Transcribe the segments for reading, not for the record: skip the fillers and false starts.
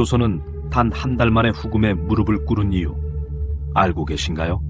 조선은 단 한 달 만에 후금에 무릎을 꿇은 이유 알고 계신가요?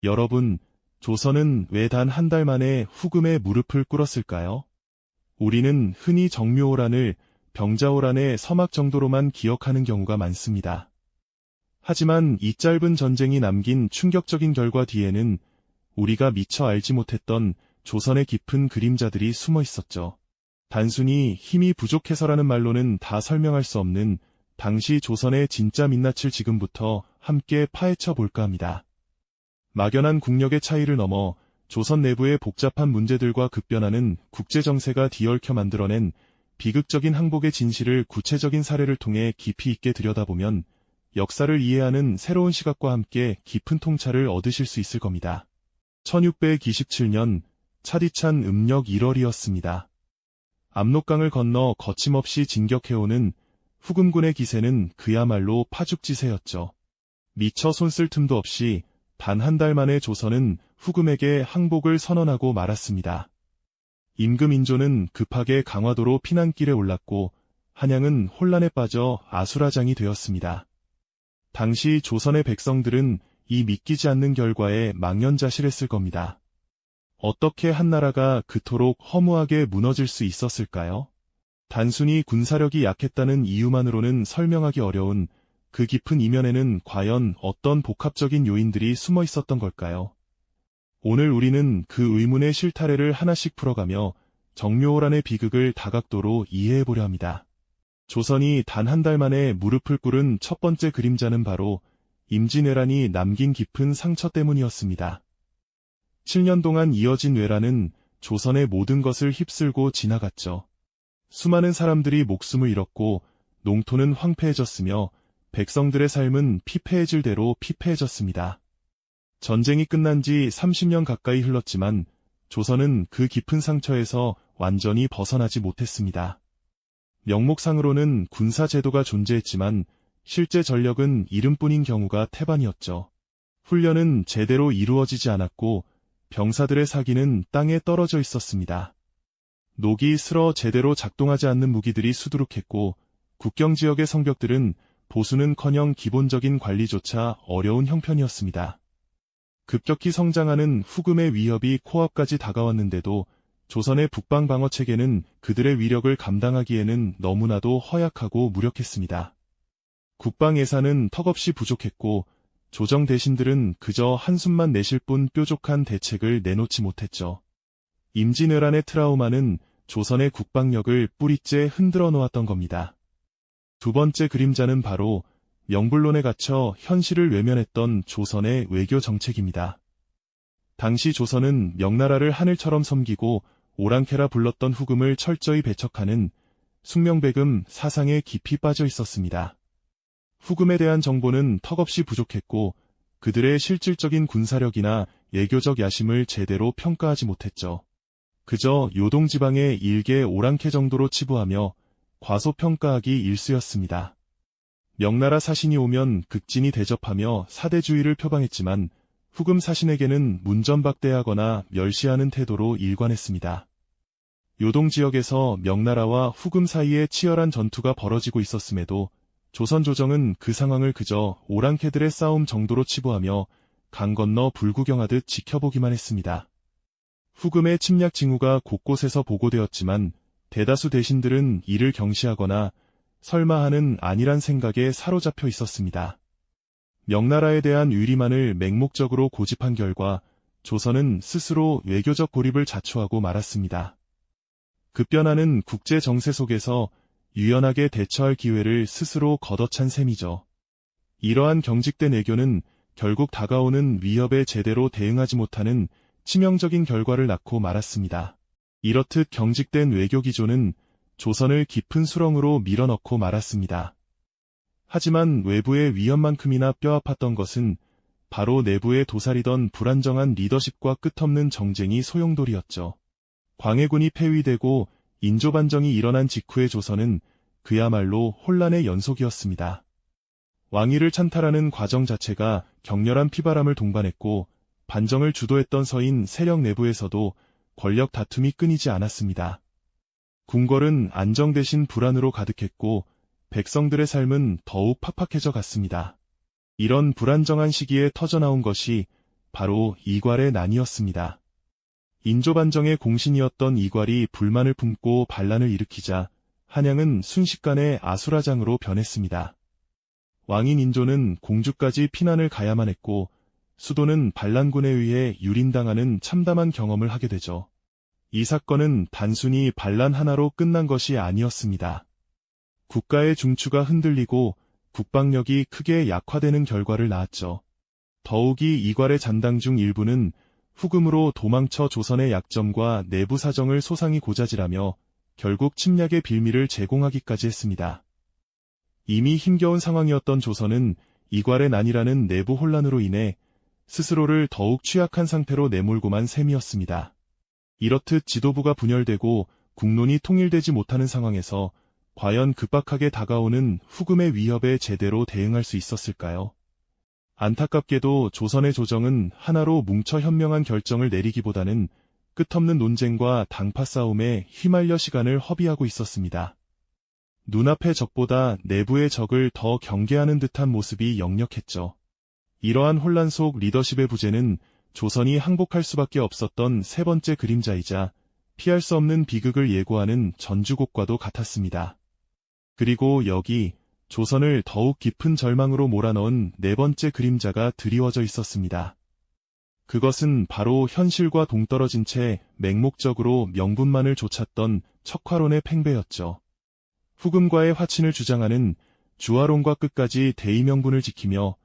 여러분, 조선은 왜 단 한 달 만에 후금의 무릎을 꿇었을까요? 우리는 흔히 정묘호란을 병자호란의 서막 정도로만 기억하는 경우가 많습니다. 하지만 이 짧은 전쟁이 남긴 충격적인 결과 뒤에는 우리가 미처 알지 못했던 조선의 깊은 그림자들이 숨어 있었죠. 단순히 힘이 부족해서라는 말로는 다 설명할 수 없는 당시 조선의 진짜 민낯을 지금부터 함께 파헤쳐 볼까 합니다. 막연한 국력의 차이를 넘어 조선 내부의 복잡한 문제들과 급변하는 국제정세가 뒤얽혀 만들어낸 비극적인 항복의 진실을 구체적인 사례를 통해 깊이 있게 들여다보면 역사를 이해하는 새로운 시각과 함께 깊은 통찰을 얻으실 수 있을 겁니다. 1627년 차디찬 음력 1월이었습니다. 압록강을 건너 거침없이 진격해오는 후금군의 기세는 그야말로 파죽지세였죠. 미처 손쓸 틈도 없이 단 한 달 만에 조선은 후금에게 항복을 선언하고 말았습니다. 임금인조는 급하게 강화도로 피난길에 올랐고 한양은 혼란에 빠져 아수라장이 되었습니다. 당시 조선의 백성들은 이 믿기지 않는 결과에 망연자실했을 겁니다. 어떻게 한 나라가 그토록 허무하게 무너질 수 있었을까요? 단순히 군사력이 약했다는 이유만으로는 설명하기 어려운 그 깊은 이면에는 과연 어떤 복합적인 요인들이 숨어 있었던 걸까요? 오늘 우리는 그 의문의 실타래를 하나씩 풀어가며 정묘호란의 비극을 다각도로 이해해보려 합니다. 조선이 단 한 달 만에 무릎을 꿇은 첫 번째 그림자는 바로 임진왜란이 남긴 깊은 상처 때문이었습니다. 7년 동안 이어진 왜란은 조선의 모든 것을 휩쓸고 지나갔죠. 수많은 사람들이 목숨을 잃었고 농토는 황폐해졌으며 백성들의 삶은 피폐해질 대로 피폐해졌습니다. 전쟁이 끝난 지 30년 가까이 흘렀지만 조선은 그 깊은 상처에서 완전히 벗어나지 못했습니다. 명목상으로는 군사제도가 존재했지만 실제 전력은 이름뿐인 경우가 태반이었죠. 훈련은 제대로 이루어지지 않았고 병사들의 사기는 땅에 떨어져 있었습니다. 녹이 슬어 제대로 작동하지 않는 무기들이 수두룩했고 국경 지역의 성벽들은 보수는커녕 기본적인 관리조차 어려운 형편이었습니다. 급격히 성장하는 후금의 위협이 코앞까지 다가왔는데도 조선의 북방 방어 체계는 그들의 위력을 감당하기에는 너무나도 허약하고 무력했습니다. 국방 예산은 턱없이 부족했고 조정 대신들은 그저 한숨만 내쉴 뿐 뾰족한 대책을 내놓지 못했죠. 임진왜란의 트라우마는 조선의 국방력을 뿌리째 흔들어 놓았던 겁니다. 두 번째 그림자는 바로 명분론에 갇혀 현실을 외면했던 조선의 외교 정책입니다. 당시 조선은 명나라를 하늘처럼 섬기고 오랑캐라 불렀던 후금을 철저히 배척하는 숭명배금 사상에 깊이 빠져 있었습니다. 후금에 대한 정보는 턱없이 부족했고 그들의 실질적인 군사력이나 예교적 야심을 제대로 평가하지 못했죠. 그저 요동지방의 일개 오랑캐 정도로 치부하며 과소평가하기 일쑤였습니다. 명나라 사신이 오면 극진히 대접하며 사대주의를 표방했지만 후금 사신에게는 문전박대하거나 멸시하는 태도로 일관했습니다. 요동지역에서 명나라와 후금 사이에 치열한 전투가 벌어지고 있었음에도 조선 조정은 그 상황을 그저 오랑캐들의 싸움 정도로 치부하며 강 건너 불구경하듯 지켜보기만 했습니다. 후금의 침략 징후가 곳곳에서 보고되었지만 대다수 대신들은 이를 경시하거나 설마 하는 안일한 생각에 사로잡혀 있었습니다. 명나라에 대한 위리만을 맹목적으로 고집한 결과 조선은 스스로 외교적 고립을 자초하고 말았습니다. 급변하는 국제 정세 속에서 유연하게 대처할 기회를 스스로 걷어찬 셈이죠. 이러한 경직된 외교는 결국 다가오는 위협에 제대로 대응하지 못하는 치명적인 결과를 낳고 말았습니다. 이렇듯 경직된 외교 기조는 조선을 깊은 수렁으로 밀어넣고 말았습니다. 하지만 외부의 위협만큼이나 뼈아팠던 것은 바로 내부에 도사리던 불안정한 리더십과 끝없는 정쟁이 소용돌이였죠. 광해군이 폐위되고 인조반정이 일어난 직후의 조선은 그야말로 혼란의 연속이었습니다. 왕위를 찬탈하는 과정 자체가 격렬한 피바람을 동반했고 반정을 주도했던 서인 세력 내부에서도 권력 다툼이 끊이지 않았습니다. 궁궐은 안정 대신 불안으로 가득했고 백성들의 삶은 더욱 팍팍해져 갔습니다. 이런 불안정한 시기에 터져나온 것이 바로 이괄의 난이었습니다. 인조반정의 공신이었던 이괄이 불만을 품고 반란을 일으키자 한양은 순식간에 아수라장으로 변했습니다. 왕인 인조는 공주까지 피난을 가야만 했고 수도는 반란군에 의해 유린당하는 참담한 경험을 하게 되죠. 이 사건은 단순히 반란 하나로 끝난 것이 아니었습니다. 국가의 중추가 흔들리고 국방력이 크게 약화되는 결과를 낳았죠. 더욱이 이괄의 잔당 중 일부는 후금으로 도망쳐 조선의 약점과 내부 사정을 소상히 고자질하며 결국 침략의 빌미를 제공하기까지 했습니다. 이미 힘겨운 상황이었던 조선은 이괄의 난이라는 내부 혼란으로 인해 스스로를 더욱 취약한 상태로 내몰고만 셈이었습니다. 이렇듯 지도부가 분열되고 국론이 통일되지 못하는 상황에서 과연 급박하게 다가오는 후금의 위협에 제대로 대응할 수 있었을까요? 안타깝게도 조선의 조정은 하나로 뭉쳐 현명한 결정을 내리기보다는 끝없는 논쟁과 당파 싸움에 휘말려 시간을 허비하고 있었습니다. 눈앞의 적보다 내부의 적을 더 경계하는 듯한 모습이 역력했죠. 이러한 혼란 속 리더십의 부재는 조선이 항복할 수밖에 없었던 세 번째 그림자이자 피할 수 없는 비극을 예고하는 전주곡과도 같았습니다. 그리고 여기 조선을 더욱 깊은 절망으로 몰아넣은 네 번째 그림자가 드리워져 있었습니다. 그것은 바로 현실과 동떨어진 채 맹목적으로 명분만을 좇았던 척화론의 팽배였죠. 후금과의 화친을 주장하는 주화론과 끝까지 대의명분을 지키며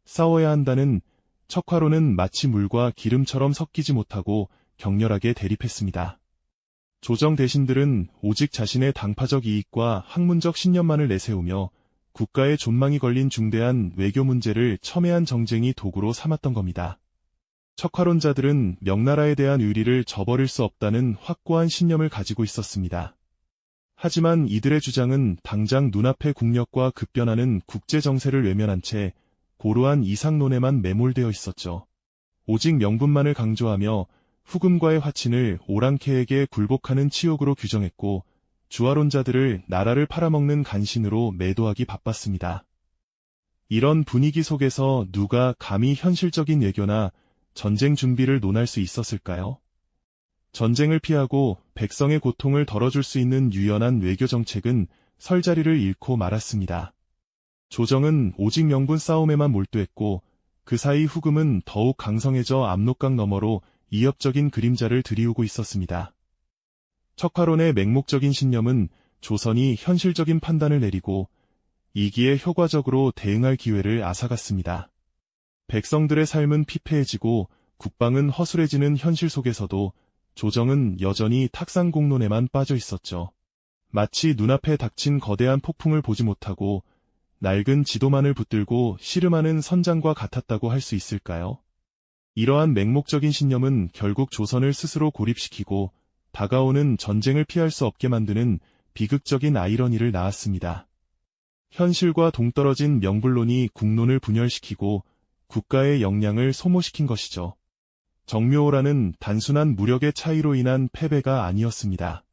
싸워야 한다는 척화론은 마치 물과 기름처럼 섞이지 못하고 격렬하게 대립했습니다. 조정 대신들은 오직 자신의 당파적 이익과 학문적 신념만을 내세우며 국가의 존망이 걸린 중대한 외교 문제를 첨예한 정쟁이 도구로 삼았던 겁니다. 척화론자들은 명나라에 대한 의리를 저버릴 수 없다는 확고한 신념을 가지고 있었습니다. 하지만 이들의 주장은 당장 눈앞의 국력과 급변하는 국제 정세를 외면한 채 고루한 이상론에만 매몰되어 있었죠. 오직 명분만을 강조하며 후금과의 화친을 오랑캐에게 굴복하는 치욕으로 규정했고 주화론자들을 나라를 팔아먹는 간신으로 매도하기 바빴습니다. 이런 분위기 속에서 누가 감히 현실적인 외교나 전쟁 준비를 논할 수 있었을까요? 전쟁을 피하고 백성의 고통을 덜어줄 수 있는 유연한 외교 정책은 설 자리를 잃고 말았습니다. 조정은 오직 명분 싸움에만 몰두했고 그 사이 후금은 더욱 강성해져 압록강 너머로 이협적인 그림자를 드리우고 있었습니다. 척화론의 맹목적인 신념은 조선이 현실적인 판단을 내리고 이기에 효과적으로 대응할 기회를 앗아갔습니다. 백성들의 삶은 피폐해지고 국방은 허술해지는 현실 속에서도 조정은 여전히 탁상공론에만 빠져 있었죠. 마치 눈앞에 닥친 거대한 폭풍을 보지 못하고 낡은 지도만을 붙들고 씨름하는 선장과 같았다고 할 수 있을까요? 이러한 맹목적인 신념은 결국 조선을 스스로 고립시키고 다가오는 전쟁을 피할 수 없게 만드는 비극적인 아이러니를 낳았습니다. 현실과 동떨어진 명분론이 국론을 분열시키고 국가의 역량을 소모시킨 것이죠. 정묘호란은 단순한 무력의 차이로 인한 패배가 아니었습니다.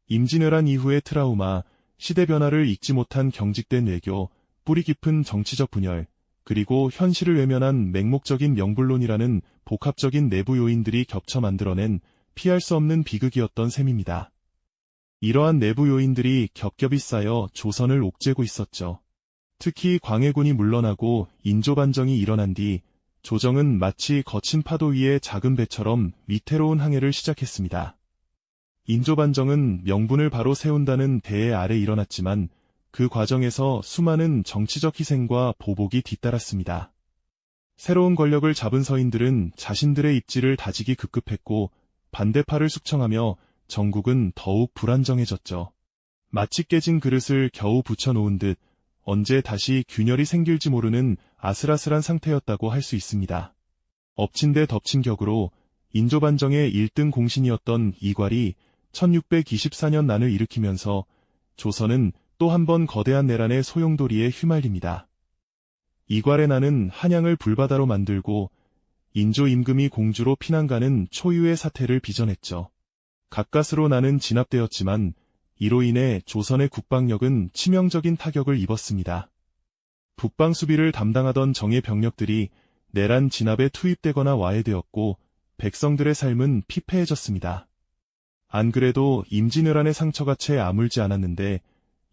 임진왜란 이후의 트라우마, 시대 변화를 읽지 못한 경직된 외교, 뿌리 깊은 정치적 분열, 그리고 현실을 외면한 맹목적인 명분론이라는 복합적인 내부 요인들이 겹쳐 만들어낸 피할 수 없는 비극이었던 셈입니다. 이러한 내부 요인들이 겹겹이 쌓여 조선을 옥죄고 있었죠. 특히 광해군이 물러나고 인조반정이 일어난 뒤 조정은 마치 거친 파도 위에 작은 배처럼 위태로운 항해를 시작했습니다. 인조반정은 명분을 바로 세운다는 대의 아래 일어났지만 그 과정에서 수많은 정치적 희생과 보복이 뒤따랐습니다. 새로운 권력을 잡은 서인들은 자신들의 입지를 다지기 급급했고 반대파를 숙청하며 정국은 더욱 불안정해졌죠. 마치 깨진 그릇을 겨우 붙여놓은 듯 언제 다시 균열이 생길지 모르는 아슬아슬한 상태였다고 할 수 있습니다. 엎친 데 덮친 격으로 인조반정의 1등 공신이었던 이괄이 1624년 난을 일으키면서 조선은 또 한 번 거대한 내란의 소용돌이에 휘말립니다. 이괄의 난은 한양을 불바다로 만들고 인조 임금이 공주로 피난가는 초유의 사태를 빚어냈죠. 가까스로 나는 진압되었지만 이로 인해 조선의 국방력은 치명적인 타격을 입었습니다. 북방 수비를 담당하던 정예 병력들이 내란 진압에 투입되거나 와해되었고 백성들의 삶은 피폐해졌습니다. 안 그래도 임진왜란의 상처가 채 아물지 않았는데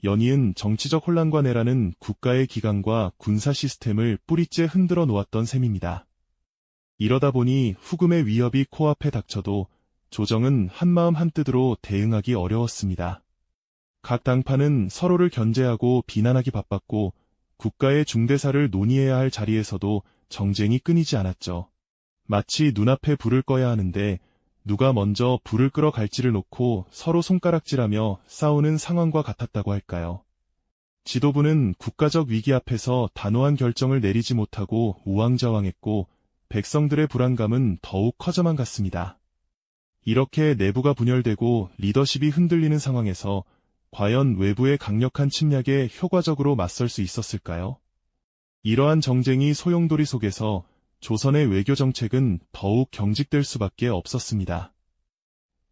연이은 정치적 혼란과 내란은 국가의 기강과 군사 시스템을 뿌리째 흔들어 놓았던 셈입니다. 이러다 보니 후금의 위협이 코앞에 닥쳐도 조정은 한마음 한뜻으로 대응하기 어려웠습니다. 각 당파는 서로를 견제하고 비난하기 바빴고 국가의 중대사를 논의해야 할 자리에서도 정쟁이 끊이지 않았죠. 마치 눈앞에 불을 꺼야 하는데 누가 먼저 불을 끌어 갈지를 놓고 서로 손가락질하며 싸우는 상황과 같았다고 할까요? 지도부는 국가적 위기 앞에서 단호한 결정을 내리지 못하고 우왕좌왕했고 백성들의 불안감은 더욱 커져만 갔습니다. 이렇게 내부가 분열되고 리더십이 흔들리는 상황에서 과연 외부의 강력한 침략에 효과적으로 맞설 수 있었을까요? 이러한 정쟁이 소용돌이 속에서 조선의 외교 정책은 더욱 경직될 수밖에 없었습니다.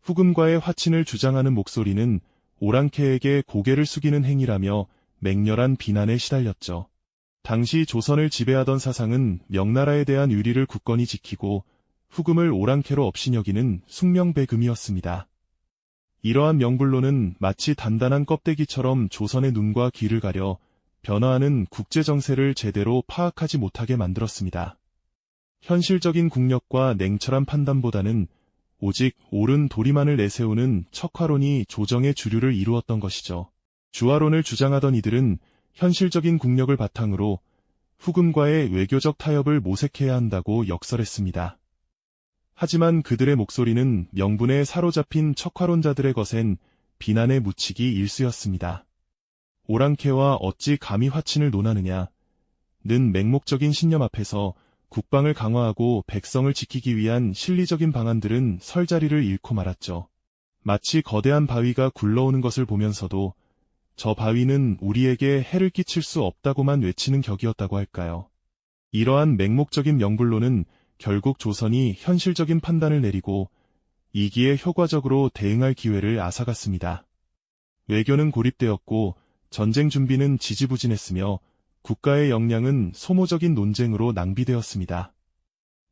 후금과의 화친을 주장하는 목소리는 오랑캐에게 고개를 숙이는 행위라며 맹렬한 비난에 시달렸죠. 당시 조선을 지배하던 사상은 명나라에 대한 유리를 굳건히 지키고 후금을 오랑캐로 업신여기는 숙명배금이었습니다. 이러한 명분론은 마치 단단한 껍데기처럼 조선의 눈과 귀를 가려 변화하는 국제정세를 제대로 파악하지 못하게 만들었습니다. 현실적인 국력과 냉철한 판단보다는 오직 옳은 도리만을 내세우는 척화론이 조정의 주류를 이루었던 것이죠. 주화론을 주장하던 이들은 현실적인 국력을 바탕으로 후금과의 외교적 타협을 모색해야 한다고 역설했습니다. 하지만 그들의 목소리는 명분에 사로잡힌 척화론자들의 거센 비난에 묻히기 일쑤였습니다. 오랑캐와 어찌 감히 화친을 논하느냐? 는 맹목적인 신념 앞에서 국방을 강화하고 백성을 지키기 위한 실리적인 방안들은 설 자리를 잃고 말았죠. 마치 거대한 바위가 굴러오는 것을 보면서도 저 바위는 우리에게 해를 끼칠 수 없다고만 외치는 격이었다고 할까요? 이러한 맹목적인 명분론은 결국 조선이 현실적인 판단을 내리고 이기에 효과적으로 대응할 기회를 앗아갔습니다. 외교는 고립되었고 전쟁 준비는 지지부진했으며 국가의 역량은 소모적인 논쟁으로 낭비되었습니다.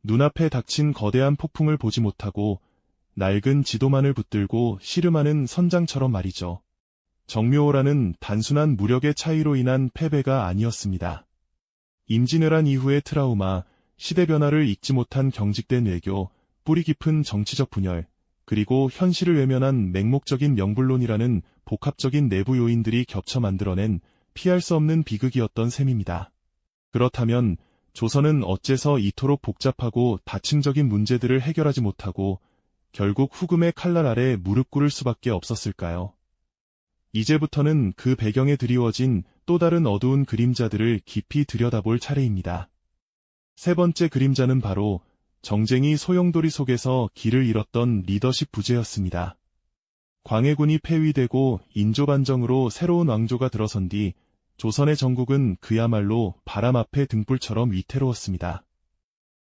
눈앞에 닥친 거대한 폭풍을 보지 못하고 낡은 지도만을 붙들고 씨름하는 선장처럼 말이죠. 정묘호란은 단순한 무력의 차이로 인한 패배가 아니었습니다. 임진왜란 이후의 트라우마, 시대 변화를 읽지 못한 경직된 외교, 뿌리 깊은 정치적 분열, 그리고 현실을 외면한 맹목적인 명분론이라는 복합적인 내부 요인들이 겹쳐 만들어낸 피할 수 없는 비극이었던 셈입니다. 그렇다면 조선은 어째서 이토록 복잡하고 다층적인 문제들을 해결하지 못하고 결국 후금의 칼날 아래 무릎 꿇을 수밖에 없었을까요? 이제부터는 그 배경에 드리워진 또 다른 어두운 그림자들을 깊이 들여다볼 차례입니다. 세 번째 그림자는 바로 정쟁이 소용돌이 속에서 길을 잃었던 리더십 부재였습니다. 광해군이 폐위되고 인조반정으로 새로운 왕조가 들어선 뒤 조선의 정국은 그야말로 바람 앞에 등불처럼 위태로웠습니다.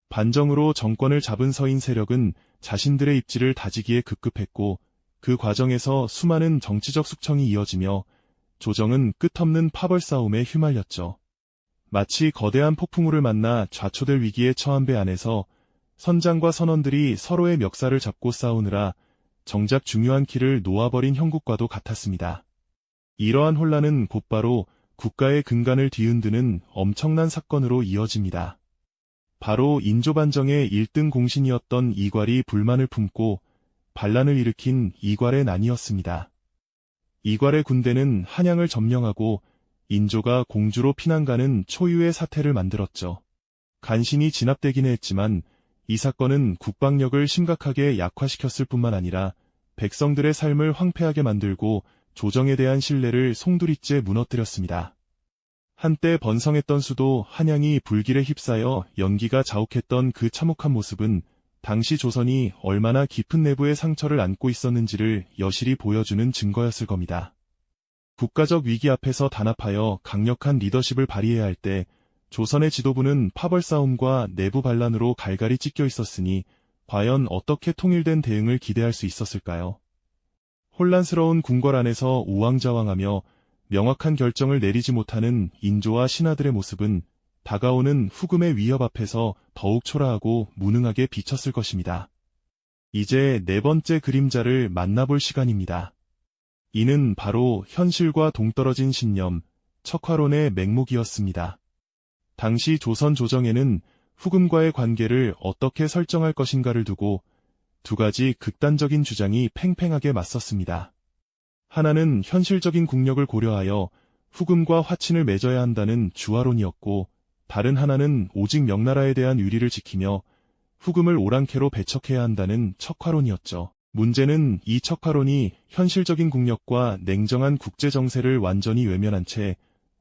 반정으로 정권을 잡은 서인 세력은 자신들의 입지를 다지기에 급급했고 그 과정에서 수많은 정치적 숙청이 이어지며 조정은 끝없는 파벌 싸움에 휘말렸죠. 마치 거대한 폭풍우를 만나 좌초될 위기에 처한 배 안에서 선장과 선원들이 서로의 멱살을 잡고 싸우느라 정작 중요한 키를 놓아버린 형국과도 같았습니다. 이러한 혼란은 곧바로 국가의 근간을 뒤흔드는 엄청난 사건으로 이어집니다. 바로 인조반정의 1등 공신이었던 이괄이 불만을 품고 반란을 일으킨 이괄의 난이었습니다. 이괄의 군대는 한양을 점령하고 인조가 공주로 피난가는 초유의 사태를 만들었죠. 간신히 진압되기는 했지만 이 사건은 국방력을 심각하게 약화시켰을 뿐만 아니라 백성들의 삶을 황폐하게 만들고 조정에 대한 신뢰를 송두리째 무너뜨렸습니다. 한때 번성했던 수도 한양이 불길에 휩싸여 연기가 자욱했던 그 참혹한 모습은 당시 조선이 얼마나 깊은 내부의 상처를 안고 있었는지를 여실히 보여주는 증거였을 겁니다. 국가적 위기 앞에서 단합하여 강력한 리더십을 발휘해야 할 때 조선의 지도부는 파벌 싸움과 내부 반란으로 갈갈이 찢겨 있었으니 과연 어떻게 통일된 대응을 기대할 수 있었을까요? 혼란스러운 궁궐 안에서 우왕좌왕하며 명확한 결정을 내리지 못하는 인조와 신하들의 모습은 다가오는 후금의 위협 앞에서 더욱 초라하고 무능하게 비쳤을 것입니다. 이제 네 번째 그림자를 만나볼 시간입니다. 이는 바로 현실과 동떨어진 신념, 척화론의 맹목이었습니다. 당시 조선 조정에는 후금과의 관계를 어떻게 설정할 것인가를 두고 두 가지 극단적인 주장이 팽팽하게 맞섰습니다. 하나는 현실적인 국력을 고려하여 후금과 화친을 맺어야 한다는 주화론이었고, 다른 하나는 오직 명나라에 대한 의리를 지키며 후금을 오랑캐로 배척해야 한다는 척화론이었죠. 문제는 이 척화론이 현실적인 국력과 냉정한 국제정세를 완전히 외면한 채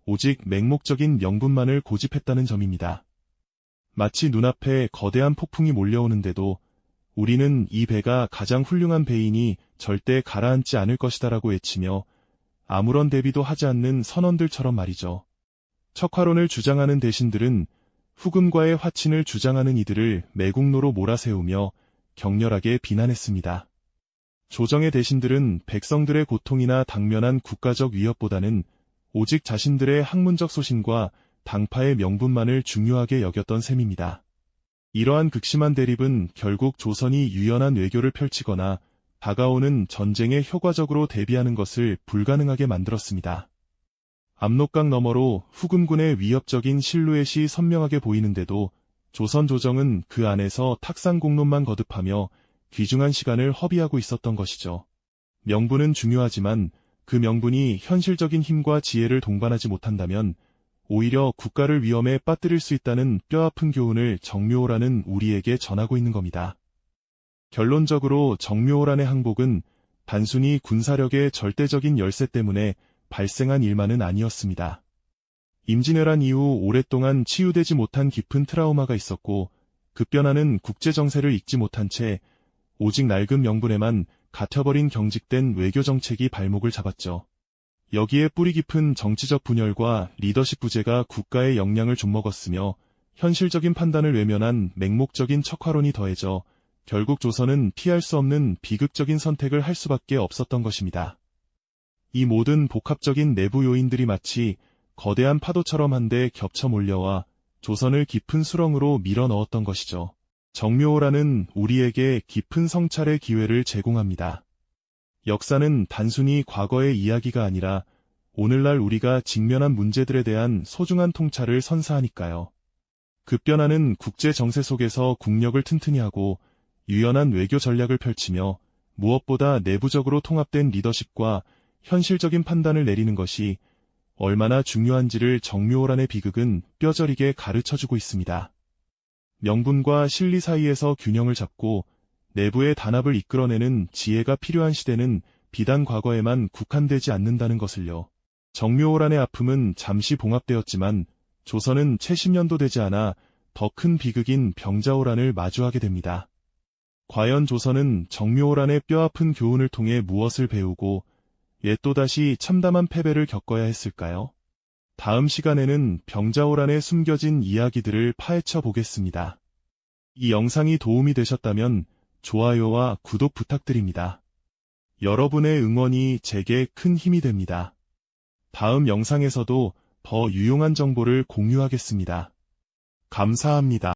오직 맹목적인 명분만을 고집했다는 점입니다. 마치 눈앞에 거대한 폭풍이 몰려오는데도 우리는 이 배가 가장 훌륭한 배이니 절대 가라앉지 않을 것이다라고 외치며 아무런 대비도 하지 않는 선원들처럼 말이죠. 척화론을 주장하는 대신들은 후금과의 화친을 주장하는 이들을 매국노로 몰아세우며 격렬하게 비난했습니다. 조정의 대신들은 백성들의 고통이나 당면한 국가적 위협보다는 오직 자신들의 학문적 소신과 당파의 명분만을 중요하게 여겼던 셈입니다. 이러한 극심한 대립은 결국 조선이 유연한 외교를 펼치거나 다가오는 전쟁에 효과적으로 대비하는 것을 불가능하게 만들었습니다. 압록강 너머로 후금군의 위협적인 실루엣이 선명하게 보이는데도 조선 조정은 그 안에서 탁상공론만 거듭하며 귀중한 시간을 허비하고 있었던 것이죠. 명분은 중요하지만 그 명분이 현실적인 힘과 지혜를 동반하지 못한다면 오히려 국가를 위험에 빠뜨릴 수 있다는 뼈아픈 교훈을 정묘호란은 우리에게 전하고 있는 겁니다. 결론적으로 정묘호란의 항복은 단순히 군사력의 절대적인 열세 때문에 발생한 일만은 아니었습니다. 임진왜란 이후 오랫동안 치유되지 못한 깊은 트라우마가 있었고, 급변하는 국제정세를 읽지 못한 채 오직 낡은 명분에만 갇혀버린 경직된 외교정책이 발목을 잡았죠. 여기에 뿌리 깊은 정치적 분열과 리더십 부재가 국가의 역량을 좀먹었으며 현실적인 판단을 외면한 맹목적인 척화론이 더해져 결국 조선은 피할 수 없는 비극적인 선택을 할 수밖에 없었던 것입니다. 이 모든 복합적인 내부 요인들이 마치 거대한 파도처럼 한데 겹쳐 몰려와 조선을 깊은 수렁으로 밀어 넣었던 것이죠. 정묘호란은 우리에게 깊은 성찰의 기회를 제공합니다. 역사는 단순히 과거의 이야기가 아니라 오늘날 우리가 직면한 문제들에 대한 소중한 통찰을 선사하니까요. 급변하는 국제 정세 속에서 국력을 튼튼히 하고 유연한 외교 전략을 펼치며 무엇보다 내부적으로 통합된 리더십과 현실적인 판단을 내리는 것이 얼마나 중요한지를 정묘호란의 비극은 뼈저리게 가르쳐주고 있습니다. 명분과 실리 사이에서 균형을 잡고 내부의 단합을 이끌어내는 지혜가 필요한 시대는 비단 과거에만 국한되지 않는다는 것을요. 정묘호란의 아픔은 잠시 봉합되었지만 조선은 채 10년도 되지 않아 더 큰 비극인 병자호란을 마주하게 됩니다. 과연 조선은 정묘호란의 뼈아픈 교훈을 통해 무엇을 배우고 또다시 참담한 패배를 겪어야 했을까요? 다음 시간에는 병자호란에 숨겨진 이야기들을 파헤쳐 보겠습니다. 이 영상이 도움이 되셨다면 좋아요와 구독 부탁드립니다. 여러분의 응원이 제게 큰 힘이 됩니다. 다음 영상에서도 더 유용한 정보를 공유하겠습니다. 감사합니다.